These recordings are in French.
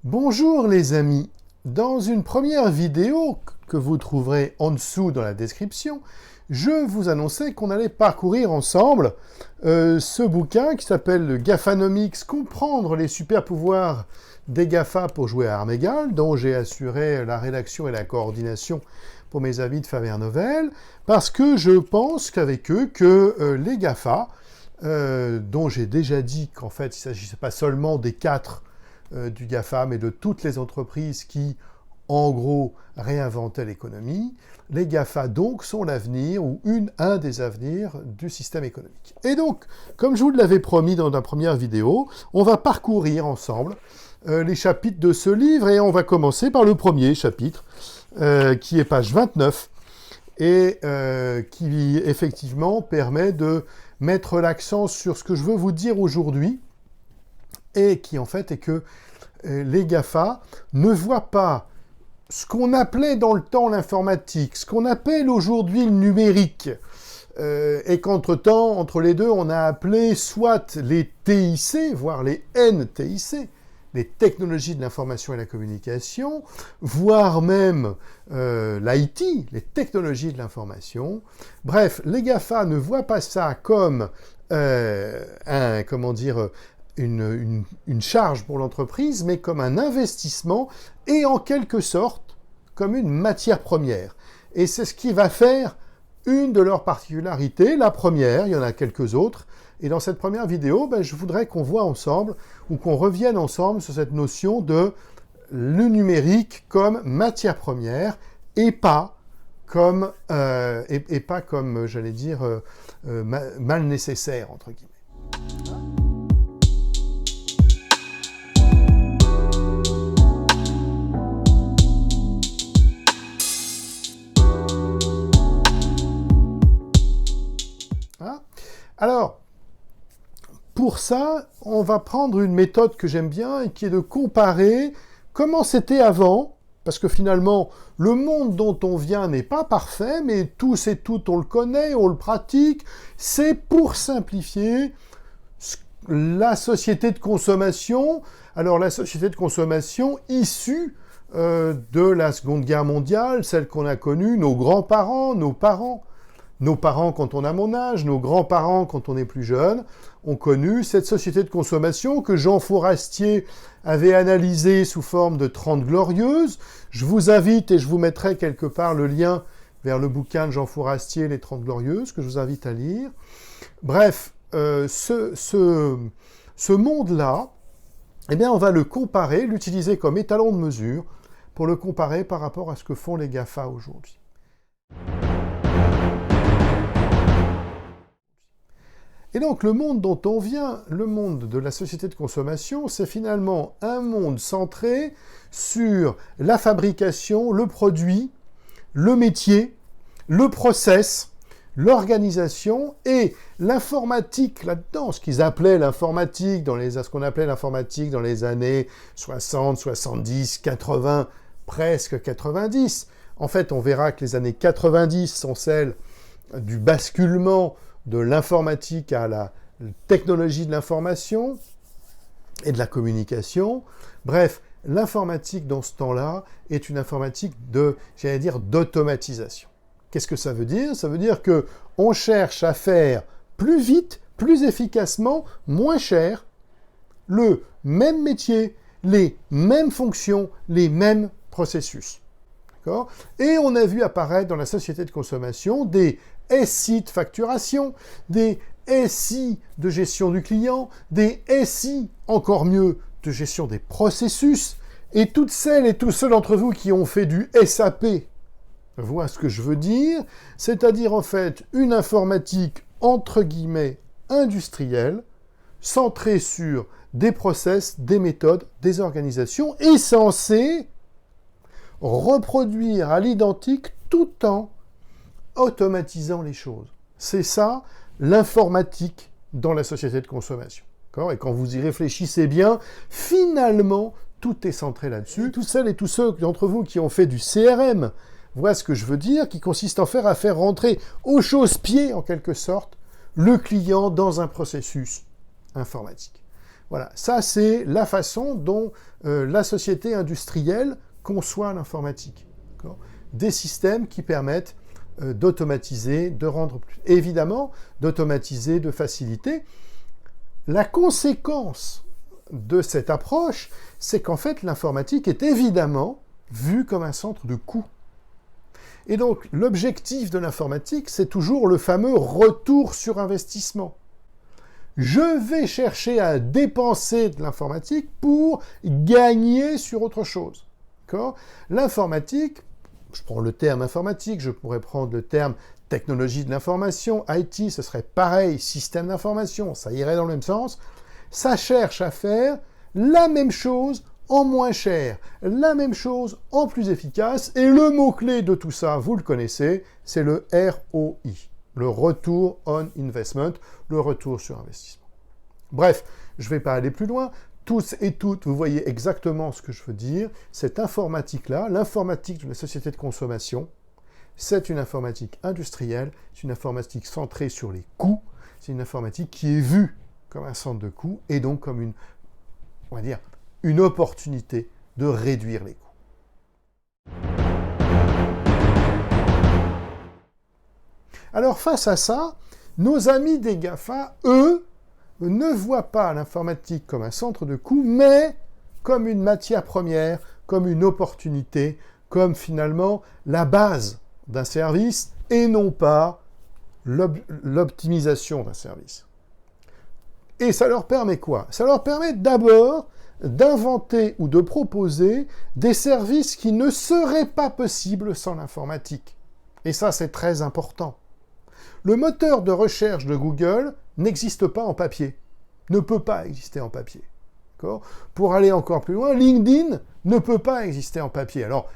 Bonjour les amis, dans une première vidéo que vous trouverez en dessous dans la description, je vous annonçais qu'on allait parcourir ensemble ce bouquin qui s'appelle GAFAnomics, comprendre les super pouvoirs des GAFA pour jouer à armes égales, dont j'ai assuré la rédaction et la coordination pour mes amis de Faber Novel, parce que je pense qu'avec eux, les GAFA, dont j'ai déjà dit qu'en fait il ne s'agissait pas seulement des 4 du GAFA, mais de toutes les entreprises qui, en gros, réinventaient l'économie. Les GAFA, donc, sont l'avenir, ou un des avenirs du système économique. Et donc, comme je vous l'avais promis dans la première vidéo, on va parcourir ensemble les chapitres de ce livre, et on va commencer par le premier chapitre, qui est page 29, et qui, effectivement, permet de mettre l'accent sur ce que je veux vous dire aujourd'hui, et qui en fait est que les GAFA ne voient pas ce qu'on appelait dans le temps l'informatique, ce qu'on appelle aujourd'hui le numérique, et qu'entre-temps, entre les deux, on a appelé soit les TIC, voire les NTIC, les technologies de l'information et la communication, voire même l'IT, les technologies de l'information. Bref, les GAFA ne voient pas ça comme une charge pour l'entreprise, mais comme un investissement et en quelque sorte comme une matière première. Et c'est ce qui va faire une de leurs particularités. La première, il y en a quelques autres, et dans cette première vidéo, je voudrais qu'on voit ensemble, ou qu'on revienne ensemble sur cette notion de le numérique comme matière première, et pas comme, j'allais dire, mal nécessaire, entre guillemets. Alors, pour ça, on va prendre une méthode que j'aime bien et qui est de comparer comment c'était avant, parce que finalement, le monde dont on vient n'est pas parfait, mais tous et toutes, on le connaît, on le pratique. C'est pour simplifier la société de consommation. Alors, la société de consommation issue de la Seconde Guerre mondiale, celle qu'on a connue, nos grands-parents, nos parents quand on a mon âge, nos grands-parents quand on est plus jeune, ont connu cette société de consommation que Jean Fourastier avait analysée sous forme de 30 glorieuses. Je vous invite, et je vous mettrai quelque part le lien vers le bouquin de Jean Fourastier, Les 30 glorieuses, que je vous invite à lire. Bref, ce monde-là, on va le comparer, l'utiliser comme étalon de mesure pour le comparer par rapport à ce que font les GAFA aujourd'hui. Et donc, le monde dont on vient, le monde de la société de consommation, c'est finalement un monde centré sur la fabrication, le produit, le métier, le process, l'organisation et l'informatique là-dedans, ce qu'ils appelaient l'informatique, ce qu'on appelait l'informatique dans les années 60, 70, 80, presque 90. En fait, on verra que les années 90 sont celles du basculement de l'informatique à la technologie de l'information et de la communication. Bref, l'informatique dans ce temps-là est une informatique d'automatisation. Qu'est-ce que ça veut dire? Ça veut dire qu'on cherche à faire plus vite, plus efficacement, moins cher, le même métier, les mêmes fonctions, les mêmes processus. D'accord? Et on a vu apparaître dans la société de consommation des SI de facturation, des SI de gestion du client, des SI, encore mieux, de gestion des processus, et toutes celles et tous ceux d'entre vous qui ont fait du SAP voient ce que je veux dire, c'est-à-dire en fait une informatique entre guillemets industrielle, centrée sur des process, des méthodes, des organisations, et censée reproduire à l'identique tout en automatisant les choses. C'est ça, l'informatique dans la société de consommation. D'accord ? Et quand vous y réfléchissez bien, finalement, tout est centré là-dessus. Toutes celles et tous ceux d'entre vous qui ont fait du CRM voient ce que je veux dire, qui consiste à faire rentrer au chausse-pied, en quelque sorte, le client dans un processus informatique. Voilà, ça c'est la façon dont la société industrielle conçoit l'informatique. Des systèmes qui permettent d'automatiser, de rendre plus... Évidemment, d'automatiser, de faciliter. La conséquence de cette approche, c'est qu'en fait, l'informatique est évidemment vue comme un centre de coût. Et donc, l'objectif de l'informatique, c'est toujours le fameux retour sur investissement. Je vais chercher à dépenser de l'informatique pour gagner sur autre chose. L'informatique, je prends le terme informatique, je pourrais prendre le terme technologie de l'information, IT, ce serait pareil, système d'information, ça irait dans le même sens. Ça cherche à faire la même chose en moins cher, la même chose en plus efficace, et le mot-clé de tout ça, vous le connaissez, c'est le ROI, le Retour on Investment, le retour sur investissement. Bref, je ne vais pas aller plus loin, tous et toutes, vous voyez exactement ce que je veux dire, cette informatique-là, l'informatique de la société de consommation, c'est une informatique industrielle, c'est une informatique centrée sur les coûts, c'est une informatique qui est vue comme un centre de coûts, et donc comme une, on va dire, une opportunité de réduire les coûts. Alors face à ça, nos amis des GAFA, eux, ne voient pas l'informatique comme un centre de coûts, mais comme une matière première, comme une opportunité, comme finalement la base d'un service, et non pas l'optimisation d'un service. Et ça leur permet quoi? Ça leur permet d'abord d'inventer ou de proposer des services qui ne seraient pas possibles sans l'informatique. Et ça, c'est très important. Le moteur de recherche de Google n'existe pas en papier, ne peut pas exister en papier. Pour aller encore plus loin, LinkedIn ne peut pas exister en papier. Alors,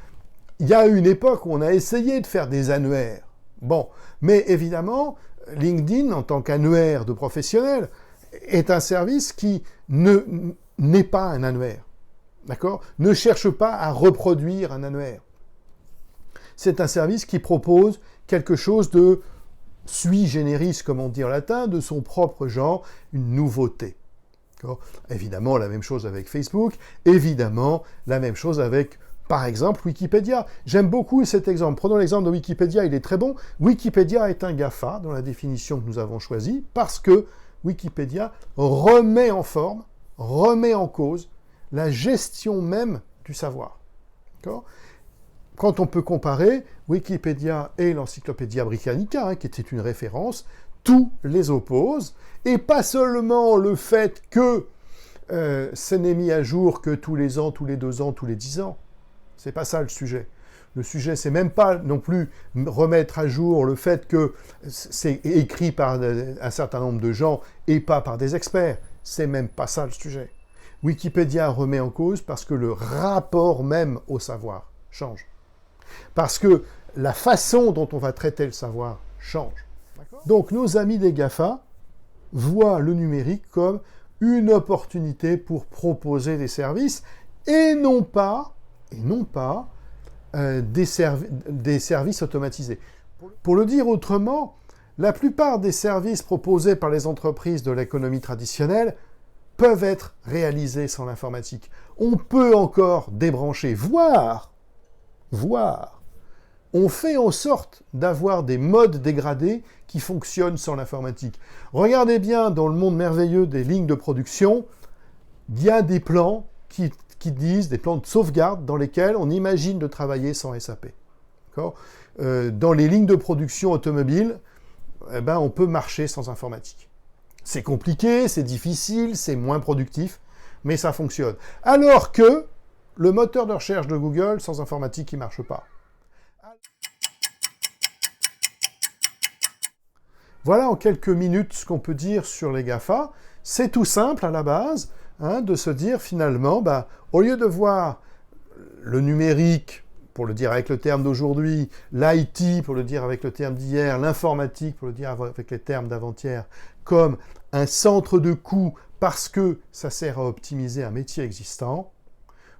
il y a eu une époque où on a essayé de faire des annuaires. Bon, mais évidemment, LinkedIn, en tant qu'annuaire de professionnels, est un service qui n'est pas un annuaire. D'accord ? Ne cherche pas à reproduire un annuaire. C'est un service qui propose quelque chose de sui generis, comme on dit en latin, de son propre genre, une nouveauté. Évidemment, la même chose avec Facebook, évidemment, la même chose avec, par exemple, Wikipédia. J'aime beaucoup cet exemple. Prenons l'exemple de Wikipédia, il est très bon. Wikipédia est un GAFA, dans la définition que nous avons choisie, parce que Wikipédia remet en forme, remet en cause la gestion même du savoir. Quand on peut comparer Wikipédia et l'Encyclopædia Britannica, qui était une référence, tout les oppose, et pas seulement le fait que ce n'est mis à jour que tous les ans, tous les 2 ans, tous les 10 ans. C'est pas ça le sujet. Le sujet, c'est même pas non plus remettre à jour le fait que c'est écrit par un certain nombre de gens et pas par des experts. C'est même pas ça le sujet. Wikipédia remet en cause parce que le rapport même au savoir change. Parce que la façon dont on va traiter le savoir change. Donc nos amis des GAFA voient le numérique comme une opportunité pour proposer des services et non pas des services automatisés. Pour le dire autrement, la plupart des services proposés par les entreprises de l'économie traditionnelle peuvent être réalisés sans l'informatique. On peut encore débrancher, voire, on fait en sorte d'avoir des modes dégradés qui fonctionnent sans l'informatique. Regardez bien dans le monde merveilleux des lignes de production, il y a des plans qui disent, des plans de sauvegarde dans lesquels on imagine de travailler sans SAP. Dans les lignes de production automobiles, on peut marcher sans informatique. C'est compliqué, c'est difficile, c'est moins productif, mais ça fonctionne. Alors que le moteur de recherche de Google, sans informatique, il ne marche pas. Voilà en quelques minutes ce qu'on peut dire sur les GAFA. C'est tout simple à la base, de se dire finalement, au lieu de voir le numérique, pour le dire avec le terme d'aujourd'hui, l'IT, pour le dire avec le terme d'hier, l'informatique, pour le dire avec les termes d'avant-hier, comme un centre de coût parce que ça sert à optimiser un métier existant,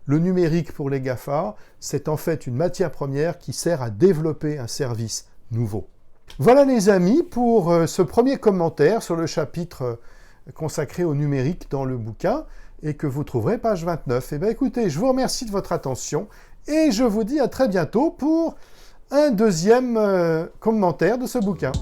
le numérique pour les GAFA, c'est en fait une matière première qui sert à développer un service nouveau. Voilà les amis pour ce premier commentaire sur le chapitre consacré au numérique dans le bouquin et que vous trouverez page 29. Eh bien écoutez, je vous remercie de votre attention et je vous dis à très bientôt pour un deuxième commentaire de ce bouquin.